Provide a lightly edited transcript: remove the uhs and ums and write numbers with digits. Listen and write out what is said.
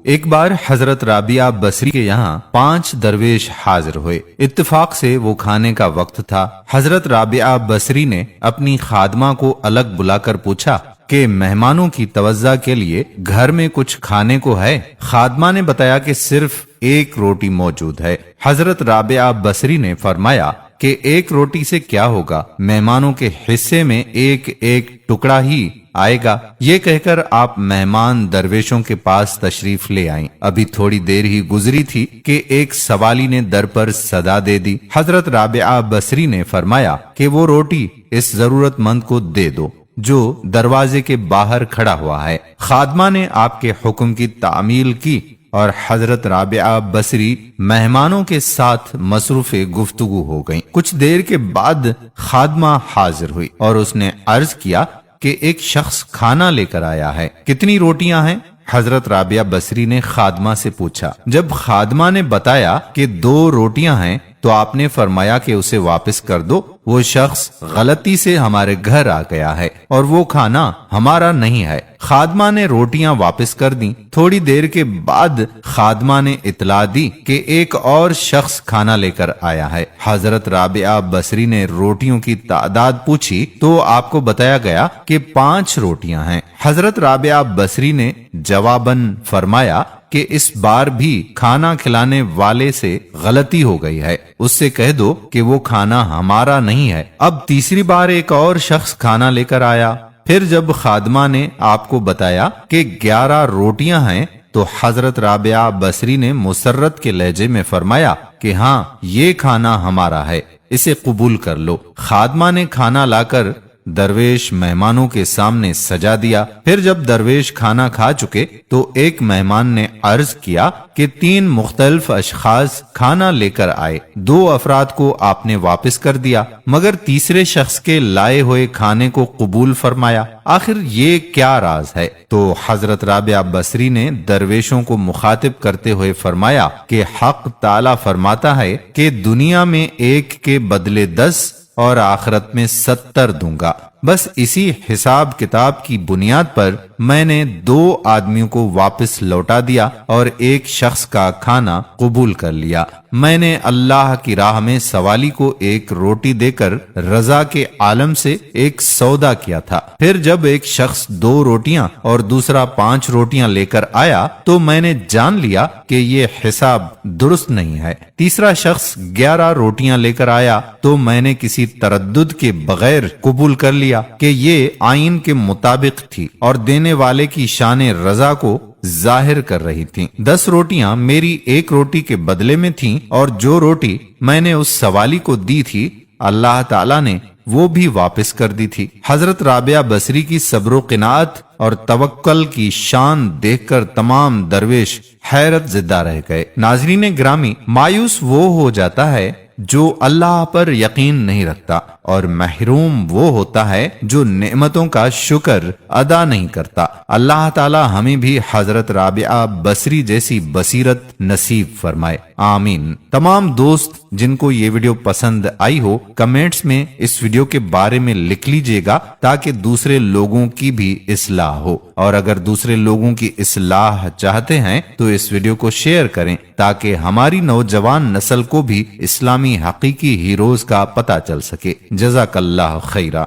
ایک بار حضرت رابعہ بصری کے یہاں 5 درویش حاضر ہوئے۔ اتفاق سے وہ کھانے کا وقت تھا۔ حضرت رابعہ بصری نے اپنی خادمہ کو الگ بلا کر پوچھا کہ مہمانوں کی توجہ کے لیے گھر میں کچھ کھانے کو ہے؟ خادمہ نے بتایا کہ صرف 1 روٹی موجود ہے۔ حضرت رابعہ بصری نے فرمایا کہ 1 روٹی سے کیا ہوگا، مہمانوں کے حصے میں ایک ٹکڑا ہی آئے گا۔ یہ کہہ کر آپ مہمان درویشوں کے پاس تشریف لے آئیں۔ ابھی تھوڑی دیر ہی گزری تھی کہ ایک سوالی نے در پر صدا دے دی۔ حضرت رابعہ بصری نے فرمایا کہ وہ روٹی اس ضرورت مند کو دے دو جو دروازے کے باہر کھڑا ہوا ہے۔ خادمہ نے آپ کے حکم کی تعمیل کی اور حضرت رابعہ بصری مہمانوں کے ساتھ مصروف گفتگو ہو گئیں۔ کچھ دیر کے بعد خادمہ حاضر ہوئی اور اس نے عرض کیا کہ ایک شخص کھانا لے کر آیا ہے، کتنی روٹیاں ہیں؟ حضرت رابعہ بصری نے خادمہ سے پوچھا۔ جب خادمہ نے بتایا کہ 2 روٹیاں ہیں تو آپ نے فرمایا کہ اسے واپس کر دو، وہ شخص غلطی سے ہمارے گھر آ گیا ہے اور وہ کھانا ہمارا نہیں ہے۔ خادمہ نے روٹیاں واپس کر دیں۔ تھوڑی دیر کے بعد خادمہ نے اطلاع دی کہ ایک اور شخص کھانا لے کر آیا ہے۔ حضرت رابعہ بصری نے روٹیوں کی تعداد پوچھی تو آپ کو بتایا گیا کہ 5 روٹیاں ہیں۔ حضرت رابعہ بصری نے جواباً فرمایا کہ اس بار بھی کھانا کھلانے والے سے غلطی ہو گئی ہے، اس سے کہہ دو کہ وہ کھانا ہمارا نہیں ہے۔ اب تیسری بار ایک اور شخص کھانا لے کر آیا۔ پھر جب خادمہ نے آپ کو بتایا کہ 11 روٹیاں ہیں تو حضرت رابعہ بصری نے مسرت کے لہجے میں فرمایا کہ ہاں، یہ کھانا ہمارا ہے، اسے قبول کر لو۔ خادمہ نے کھانا لا کر درویش مہمانوں کے سامنے سجا دیا۔ پھر جب درویش کھانا کھا چکے تو ایک مہمان نے عرض کیا کہ 3 مختلف اشخاص کھانا لے کر آئے، 2 افراد کو آپ نے واپس کر دیا مگر تیسرے شخص کے لائے ہوئے کھانے کو قبول فرمایا۔ آخر یہ کیا راز ہے؟ تو حضرت رابعہ بصری نے درویشوں کو مخاطب کرتے ہوئے فرمایا کہ حق تعالی فرماتا ہے کہ دنیا میں 1 کے بدلے 10 اور آخرت میں 70 دوں گا۔ بس اسی حساب کتاب کی بنیاد پر میں نے 2 آدمیوں کو واپس لوٹا دیا اور 1 شخص کا کھانا قبول کر لیا۔ میں نے اللہ کی راہ میں سوالی کو 1 روٹی دے کر رضا کے عالم سے ایک سودا کیا تھا۔ پھر جب ایک شخص 2 روٹیاں اور دوسرا 5 روٹیاں لے کر آیا تو میں نے جان لیا کہ یہ حساب درست نہیں ہے۔ تیسرا شخص 11 روٹیاں لے کر آیا تو میں نے کسی تردد کے بغیر قبول کر لیا کہ یہ آئین کے مطابق تھی اور دینے والے کی شان رضا کو ظاہر کر رہی تھیں۔ 10 روٹیاں میری 1 روٹی کے بدلے میں تھیں اور جو روٹی میں نے اس سوالی کو دی تھی اللہ تعالیٰ نے وہ بھی واپس کر دی تھی۔ حضرت رابعہ بصری کی صبر و قناعت اور توکل کی شان دیکھ کر تمام درویش حیرت زدہ رہ گئے۔ ناظرین گرامی، مایوس وہ ہو جاتا ہے جو اللہ پر یقین نہیں رکھتا اور محروم وہ ہوتا ہے جو نعمتوں کا شکر ادا نہیں کرتا۔ اللہ تعالی ہمیں بھی حضرت رابعہ بصری جیسی بصیرت نصیب فرمائے، آمین۔ تمام دوست جن کو یہ ویڈیو پسند آئی ہو کمنٹس میں اس ویڈیو کے بارے میں لکھ لیجئے گا تاکہ دوسرے لوگوں کی بھی اصلاح ہو، اور اگر دوسرے لوگوں کی اصلاح چاہتے ہیں تو اس ویڈیو کو شیئر کریں تاکہ ہماری نوجوان نسل کو بھی اسلامی حقیقی ہیروز کا پتہ چل سکے۔ جزاک اللہ خیرہ۔